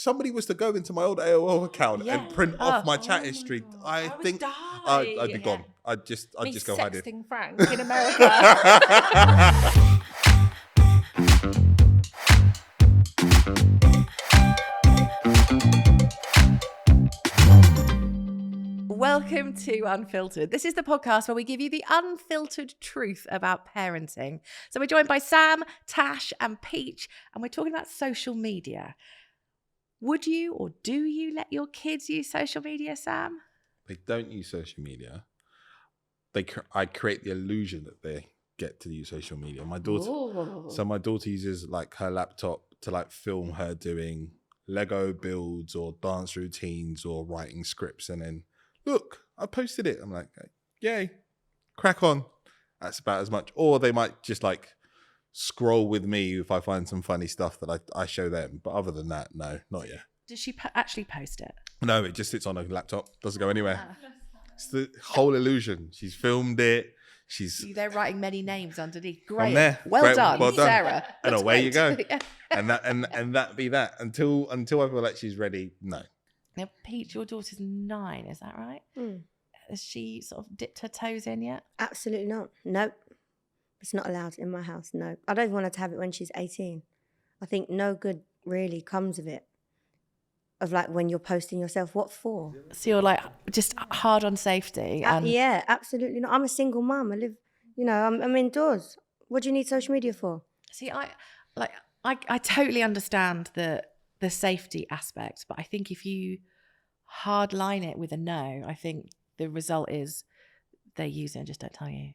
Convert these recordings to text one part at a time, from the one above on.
somebody was to go into my old AOL account and print off my chat history, I think I'd be gone. I'd just go hide it. Sexting Frank in America. Welcome to Unfiltered. This is the podcast where we give you the unfiltered truth about parenting. So we're joined by Sam, Tash and Peach, and we're talking about social media. Would you or do you let your kids use social media, Sam? They don't use social media. I create the illusion that they get to use social media. My daughter uses like her laptop to like film her doing Lego builds or dance routines or writing scripts, and then look, I posted it. I'm like, yay, crack on. That's about as much. Or they might just like scroll with me if I find some funny stuff that I show them. But other than that, no, not yet. Does she actually post it? No, it just sits on her laptop. Doesn't go anywhere. It's the whole illusion. She's filmed it. They're writing many names underneath. Great. I'm there. Well done, well done, Sarah. And away you go. Yeah. And that be that. Until I feel like she's ready, no. Now, Peach, your daughter's 9, is that right? Has she sort of dipped her toes in yet? Absolutely not. Nope. It's not allowed in my house, no. I don't want her to have it when she's 18. I think no good really comes of it. Of like when you're posting yourself, what for? So you're like just hard on safety? Yeah, absolutely not. I'm a single mum. I live, I'm indoors. What do you need social media for? See, I totally understand the safety aspect, but I think if you hardline it with a no, I think the result is they use it and just don't tell you.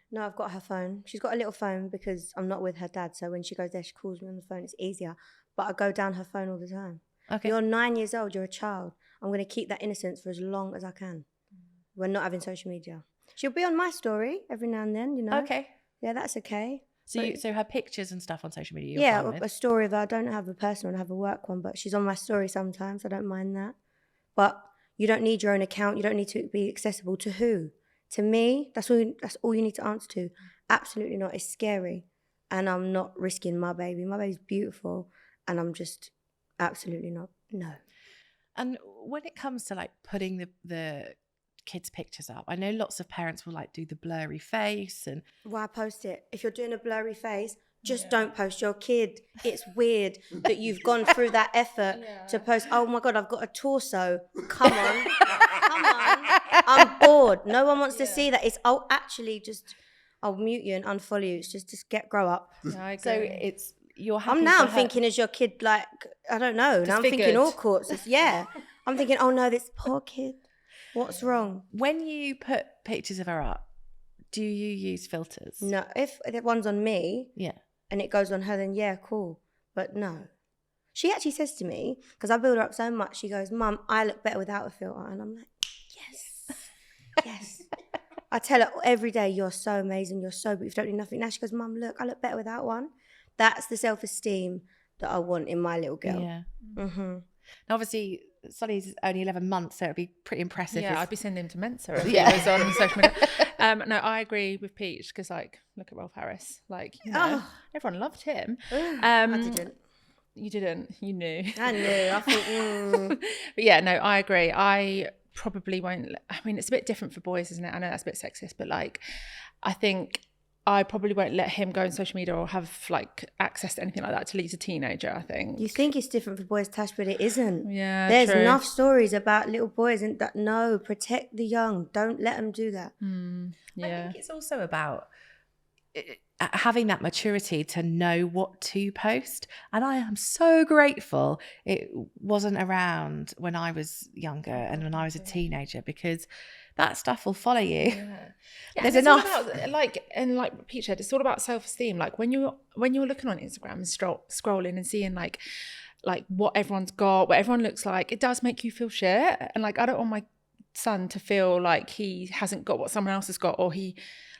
No, I've got her phone. She's got a little phone because I'm not with her dad, so when she goes there, she calls me on the phone. It's easier, but I go down her phone all the time. Okay. You're 9 years old, you're a child. I'm going to keep that innocence for as long as I can. We're not having social media. She'll be on my story every now and then, Okay. Yeah, that's okay. So her pictures and stuff on social media, yeah, fine with? a story of her. I don't have a personal, I have a work one, but she's on my story sometimes. I don't mind that. But you don't need your own account. You don't need to be accessible to who? To me? That's all you need to answer to. Absolutely not. It's scary. And I'm not risking my baby. My baby's beautiful. And I'm just absolutely not. No. And when it comes to like putting the kids' pictures up, I know lots of parents will like do the blurry face and why post it? If you're doing a blurry face, just don't post your kid. It's weird that you've gone through that effort to post, oh my God, I've got a torso. Come on. Come on. I'm bored. No one wants to see that. I'll mute you and unfollow you. It's just grow up. No, I agree. So it's, you're happy I'm thinking, is your kid like, I don't know. Now I'm thinking all courts. I'm thinking, oh no, this poor kid. What's wrong? When you put pictures of her up, do you use filters? No, if the one's on me and it goes on her, then yeah, cool. But no. She actually says to me, because I build her up so much, she goes, Mum, I look better without a filter. And I'm like, yes. I tell her every day, you're so amazing, you're so beautiful, you don't need nothing. Now she goes, Mum, look, I look better without one. That's the self-esteem that I want in my little girl. Yeah. Mm-hmm. Now, obviously, Sonny's only 11 months, so it'd be pretty impressive. Yeah, I'd be sending him to Mensa if he was on social media. No, I agree with Peach because, like, look at Rolf Harris. Like, everyone loved him. I didn't. You didn't. You knew. I knew. I thought, But yeah, no, I agree. I probably won't. I mean, it's a bit different for boys, isn't it? I know that's a bit sexist, but like, I think I probably won't let him go on social media or have like access to anything like that till he's a teenager, I think. You think it's different for boys, Tash, but it isn't. Yeah, There's true. enough stories about little boys and that, no, protect the young. Don't let them do that. I think it's also about having that maturity to know what to post. And I am so grateful it wasn't around when I was younger and when I was a teenager, because that stuff will follow you. There's enough. Like Peach said, it's all about self-esteem. Like when you're looking on Instagram and scrolling and seeing like what everyone's got, what everyone looks like, it does make you feel shit. And like, I don't want my son to feel like he hasn't got what someone else has got, or he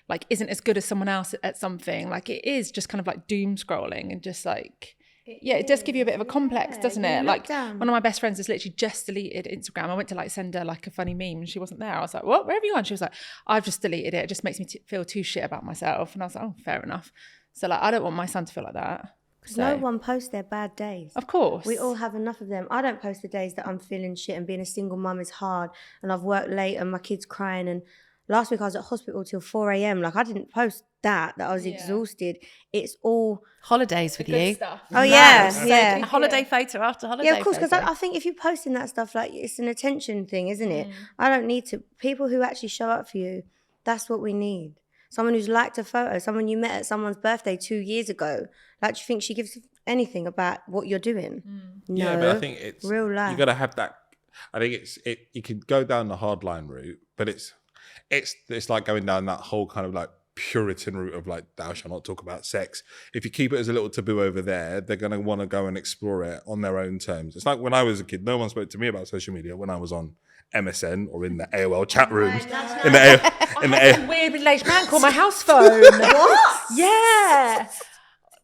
like isn't as good as someone else at something. Like it is just kind of like doom scrolling and just like, it does give you a bit of a complex, doesn't it? Like one of my best friends has literally just deleted Instagram. I went to like send her like a funny meme and she wasn't there. I was like, what? Where have you gone? She was like, I've just deleted it. It just makes me feel too shit about myself. And I was like, oh, fair enough. So like, I don't want my son to feel like that. So, no one posts their bad days. of course. We all have enough of them. I don't post the days that I'm feeling shit and being a single mum is hard and I've worked late and my kid's crying and last week I was at hospital till 4 a.m. Like I didn't post that I was exhausted. It's all holidays with you. Stuff. Oh yeah, So yeah. holiday photo after holiday. Yeah, of course, because photo. I think if you're posting that stuff, like it's an attention thing, isn't it? I don't need to. People who actually show up for you, that's what we need. Someone who's liked a photo, someone you met at someone's birthday 2 years ago. Like, do you think she gives anything about what you're doing? No, Yeah, but I think it's real life. You got to have that. I think you can go down the hardline route, but it's like going down that whole kind of like Puritan route of like thou shalt not talk about sex. If you keep it as a little taboo over there, they're going to want to go and explore it on their own terms. It's like when I was a kid, no one spoke to me about social media when I was on MSN or in the AOL chat rooms. In the A weird middle-aged man called my house phone. What? Yeah.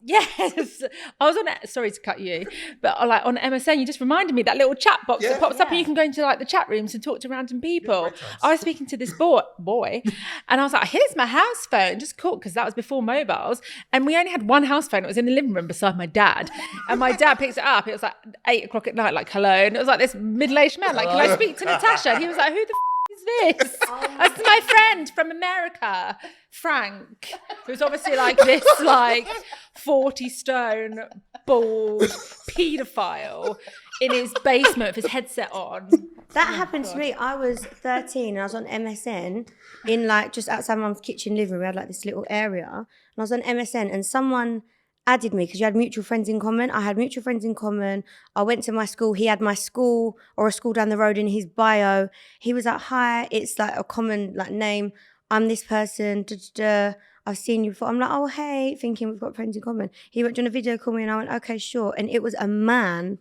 Yes. I was on it. Sorry to cut you, but like on MSN, you just reminded me that little chat box that pops up and you can go into like the chat rooms and talk to random people. I was speaking to this boy and I was like, here's my house phone. Just cool, because that was before mobiles. And we only had one house phone. It was in the living room beside my dad. And my dad picks it up. It was like 8 o'clock at night, like, hello. And it was like this middle-aged man, like, can I speak to Natasha? And he was like, who the is this? That's my friend from America, Frank, who's obviously like this, like 40 stone, bald paedophile in his basement with his headset on. That happened to me. I was 13 and I was on MSN in like just outside my mum's kitchen living room. We had like this little area and I was on MSN and someone added me because you had mutual friends in common. I had mutual friends in common. I went to my school. He had my school or a school down the road in his bio. He was like, hi, it's like a common like name. I'm this person. Da, da, da. I've seen you before. I'm like, oh, hey, thinking we've got friends in common. He went on a video call me and I went, okay, sure. And it was a man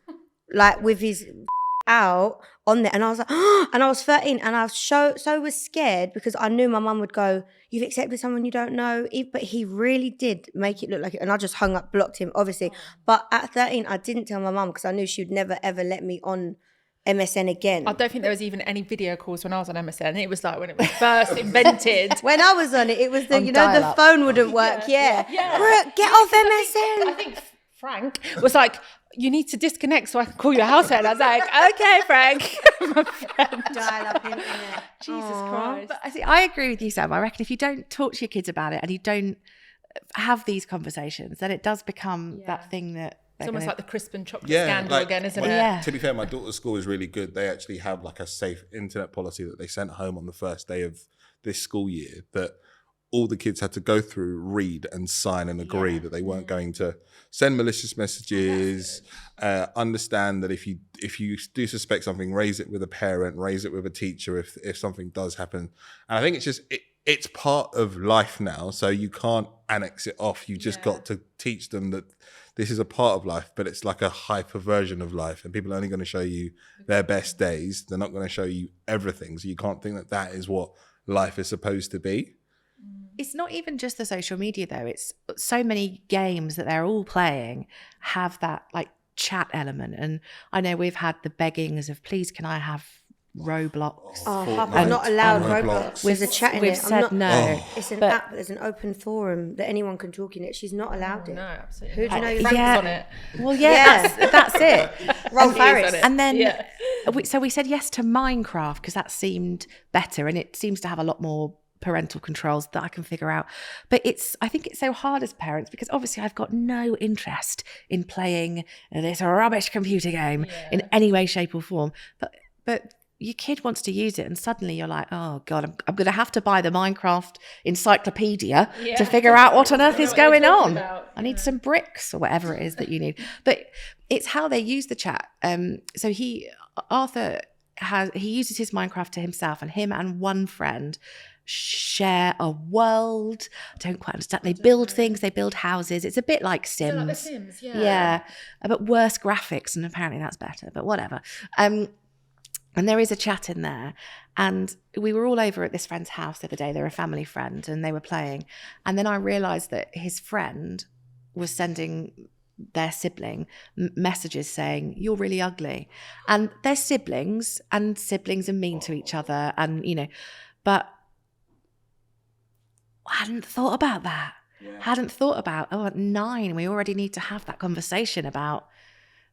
like with his out on there and I was like and I was 13 and I was so was scared because I knew my mum would go, you've accepted someone you don't know, but he really did make it look like it and I just hung up, blocked him obviously, but at 13 I didn't tell my mum because I knew she would never ever let me on MSN again. I don't think there was even any video calls when I was on MSN. It was like when it was first invented. When I was on it, it was the On the dial-up. phone wouldn't work. Yeah. Brooke, get off MSN. I think Frank was like, you need to disconnect so I can call you a household. And I was like, okay, Frank. My friend. Dial up internet. Jesus Christ. But I agree with you, Sam. I reckon if you don't talk to your kids about it and you don't have these conversations, then it does become that thing that It's almost like the crisp and chocolate Yeah, scandal like, again, isn't well, it? Yeah. To be fair, my daughter's school is really good. They actually have like a safe internet policy that they sent home on the first day of this school year that all the kids had to go through, read and sign and agree that they weren't going to send malicious messages, understand that if you do suspect something, raise it with a parent, raise it with a teacher if something does happen. And I think it's just, it's part of life now. So you can't annex it off. You just got to teach them that this is a part of life, but it's like a hyper version of life. And people are only going to show you their best days. They're not going to show you everything. So you can't think that that is what life is supposed to be. It's not even just the social media though. It's so many games that they're all playing have that like chat element. And I know we've had the beggings of, please, can I have Roblox? I'm not allowed Roblox. We've There's a chat in we've it. I'm said not, no. It's an But- app. There's an open forum that anyone can talk in it. She's not allowed it. No, absolutely. Who do you know? Frank's Yeah. on it. Well, yeah, Yeah. that's it. Rolf Harris. And then, Yeah. so we said yes to Minecraft because that seemed better and it seems to have a lot more parental controls that I can figure out. But I think it's so hard as parents because obviously I've got no interest in playing this rubbish computer game in any way, shape or form. But your kid wants to use it and suddenly you're like, oh God, I'm going to have to buy the Minecraft encyclopedia to figure out what on earth is going on. I need some bricks or whatever it is that you need. But it's how they use the chat. So Arthur uses his Minecraft to himself and him and one friend share a world. I don't quite understand. They build things, they build houses. It's a bit like Sims. Like The Sims, yeah. Yeah, but worse graphics, and apparently that's better, but whatever. And there is a chat in there. And we were all over at this friend's house the other day. They're a family friend and they were playing. And then I realised that his friend was sending their sibling messages saying, you're really ugly. And they're siblings and siblings are mean to each other. And, but I hadn't thought about that. hadn't thought about, at 9, we already need to have that conversation about,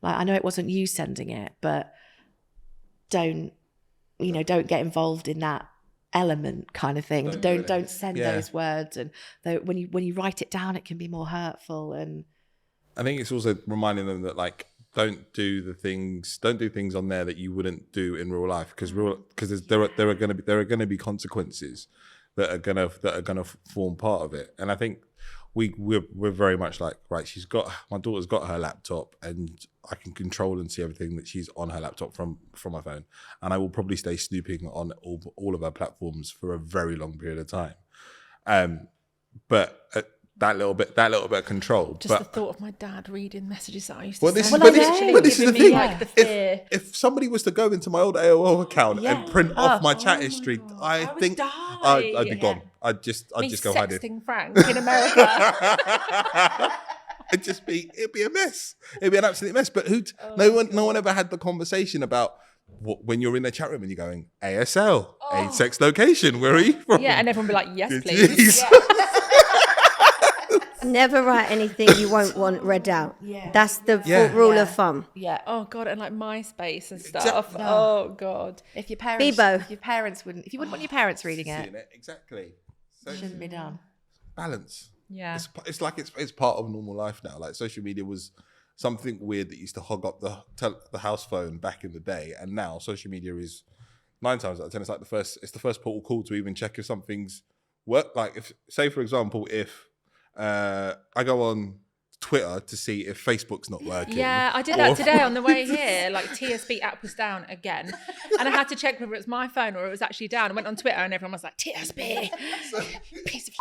like, I know it wasn't you sending it, but don't get involved in that element kind of thing. Don't send those words. And when you write it down, it can be more hurtful. And I think it's also reminding them that, like, don't do things on there that you wouldn't do in real life, because there are going to be consequences that are going to form part of it. And I think we're very much like, right, my daughter's got her laptop, and I can control and see everything that she's on her laptop from my phone, and I will probably stay snooping on all of her platforms for a very long period of time. But that little bit of control. Just the thought of my dad reading messages that I used to Well, send. this is the thing. Like, the fear. If somebody was to go into my old AOL account and print off my chat history, I think I'd be gone. I'd just go hide it. Sexting Frank in America. It'd be a mess. It'd be an absolute mess. But no one ever had the conversation about when you're in the chat room and you're going, ASL, age, sex, location, where are you from? Yeah, and everyone be like, yes, please. Never write anything you won't want read out. Yeah. That's the rule of thumb. Yeah. Oh God, and like MySpace and stuff. Oh God. If you wouldn't want your parents reading it. Exactly. So it shouldn't be done. Balance. Yeah. It's like it's part of normal life now. Like, social media was something weird that used to hog up the house phone back in the day, and now social media is 9 times out of 10 it's like the first portal call to even check if something's work. Like, if, say for example, if I go on Twitter to see if Facebook's not working. Yeah, I did that today on the way here. Like, TSB app was down again, and I had to check whether it was my phone or it was actually down. I went on Twitter and everyone was like, TSB, piece of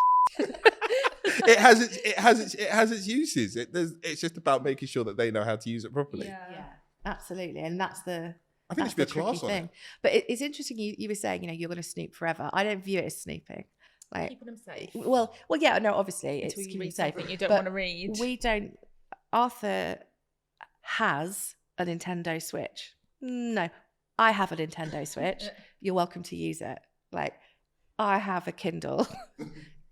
It has its uses. It's just about making sure that they know how to use it properly. Yeah, absolutely. And I think there should be a class on it. But it's interesting. You were saying, you're going to snoop forever. I don't view it as snooping. Like, keeping them safe. Well, yeah, no, obviously it's keeping them safe. You don't want to read. We don't. Arthur has a Nintendo Switch. No, I have a Nintendo Switch. You're welcome to use it. Like, I have a Kindle.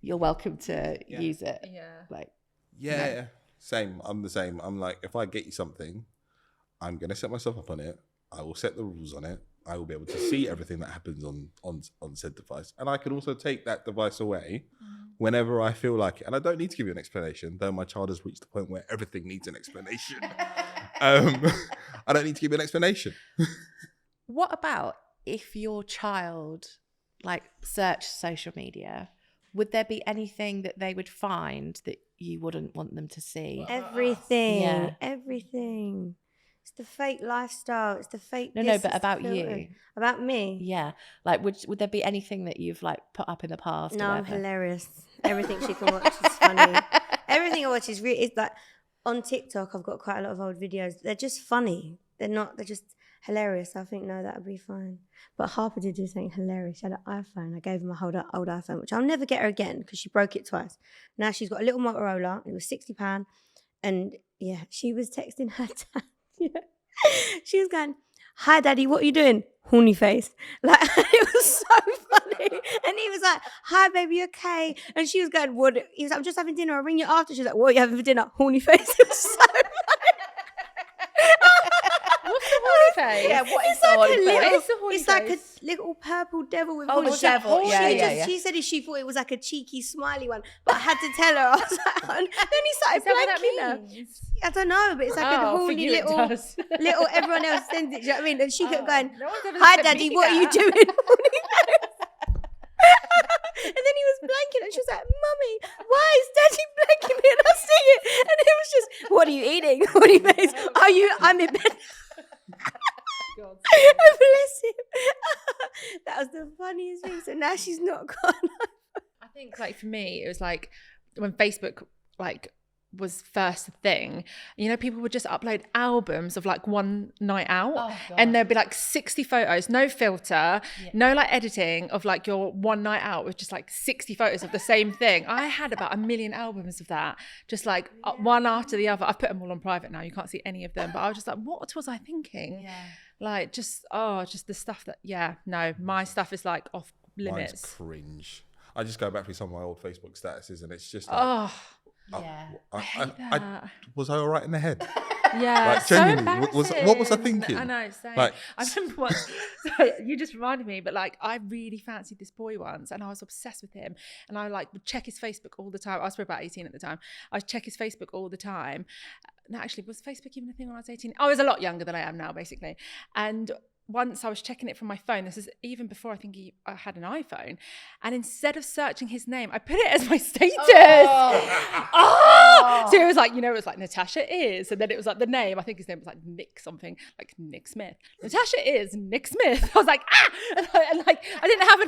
You're welcome to use it. Yeah. Like, yeah, same. I'm the same. I'm like, if I get you something, I'm gonna set myself up on it. I will set the rules on it. I will be able to see everything that happens on said device, and I can also take that device away whenever I feel like it. And I don't need to give you an explanation, though my child has reached the point where everything needs an explanation. I don't need to give you an explanation. What about if your child, like, searched social media? Would there be anything that they would find that you wouldn't want them to see? Everything. Everything. It's the fake lifestyle. It's the fake. No, but about you. About me? Yeah. Like, would there be anything that you've, like, put up in the past? No, I'm hilarious. Everything she can watch is funny. Everything I watch is really. It's like, on TikTok, I've got quite a lot of old videos. They're just funny. They're just hilarious. I think, no, that would be fine. But Harper did do something hilarious. She had an iPhone. I gave him a old iPhone, which I'll never get her again because she broke it twice. Now she's got a little Motorola. It was £60. And yeah, she was texting her dad. Yeah. She was going, "Hi daddy, what are you doing?" Horny face. Like, it was so funny. And he was like, "Hi baby, okay?" And she was going, "What?" He was like, "I'm just having dinner, I'll ring you after." She was like, "What are you having for dinner?" Horny face. It was so funny. What's the horny face? Yeah, what is the horny face? It's like a little purple devil with the devil. She said she thought it was like a cheeky, smiley one, but I had to tell her. I was like, and then he started blanking her. I don't know, but it's like a horny little. Everyone else sends it. Do you know what I mean? And she kept going, "Hi, daddy, what are you doing?" And then he was blanking, and she was like, "Mummy, why is daddy blanking me?" And I see it, and it was just, "What are you eating? What are you making? I'm in bed." God. Bless him. That was the funniest thing. So now she's not gone. I think, like, for me, it was like when Facebook, like, was first a thing, people would just upload albums of, like, one night out, and there'd be like 60 photos, no filter, no, like, editing of, like, your one night out with just like 60 photos of the same thing. I had about 1 million albums of that, just like one after the other. I've put them all on private now, you can't see any of them, but I was just like, what was I thinking? Like, just the stuff that, no, my stuff is like off limits. Mine's cringe. I just go back through some of my old Facebook statuses, and it's just like, Oh, Yeah. I hate that. was I all right in the head? Yeah, Like, so genuinely, what was I embarrassing. thinking? I know, same. Like, I remember once, so you just reminded me, but like I really fancied this boy once and I was obsessed with him and I like would check his Facebook all the time. I was probably about 18 at the time. I would check his Facebook all the time. No, actually, was Facebook even a thing when I was 18? I was a lot younger than I am now, basically. And once I was checking it from my phone. This is even before I think I had an iPhone. And instead of searching his name, I put it as my status. Oh! So it was like, it was like Natasha is. And then it was like the name. I think his name was like Nick something, like Nick Smith. Natasha is Nick Smith. I was like, ah! And like, I didn't have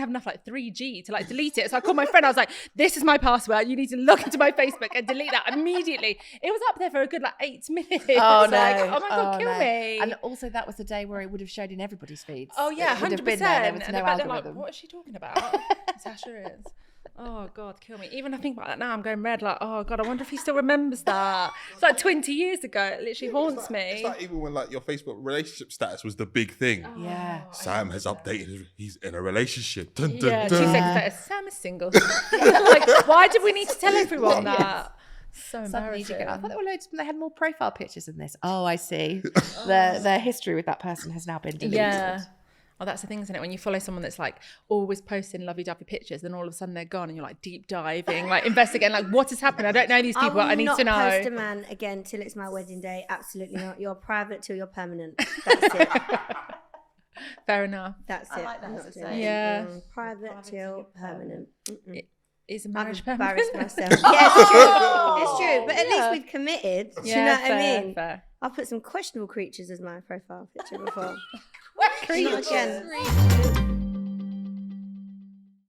enough 3G to like delete it. So I called my friend. I was like, this is my password. You need to log into my Facebook and delete that immediately. It was up there for a good like 8 minutes. Oh, no. Like, oh my God, kill me. And also that was the day where it would have showed in everybody's feeds. Oh yeah, 100%. It would have been there. There was no algorithm. Like, what is she talking about? Natasha is. Oh God, kill me. Even I think about that now, I'm going red. Like, oh God, I wonder if he still remembers that. It's like 20 years ago. It literally haunts me. It's like even when like your Facebook relationship status was the big thing. Oh, Yeah. Sam has updated. He's in a relationship. Dun, dun, Yeah, 2 dun. seconds later, Sam is single. Like, why did we need to tell everyone that? So Suddenly you embarrassing. go, I thought there were loads. They had more profile pictures than this. Oh, I see. Their history with that person has now been deleted. Yeah. Oh, that's the thing, isn't it? When you follow someone that's like always posting lovey-dovey pictures, then all of a sudden they're gone, and you're like deep diving, like investigating, like what has happened? I don't know these people. I need to know. I will not post a man again till it's my wedding day. Absolutely not. You're private till you're permanent. That's it. Fair enough. That's I it. like that I'm as not a doing saying. it. Yeah. Private till permanent. Is a I've marriage embarrassed permanent? myself. Yeah, it's true. It's true. But at least Yeah. we've committed. Do you Yeah, know what fair, I mean? fair. I've put some questionable creatures as my profile picture before. Creatures. Not again.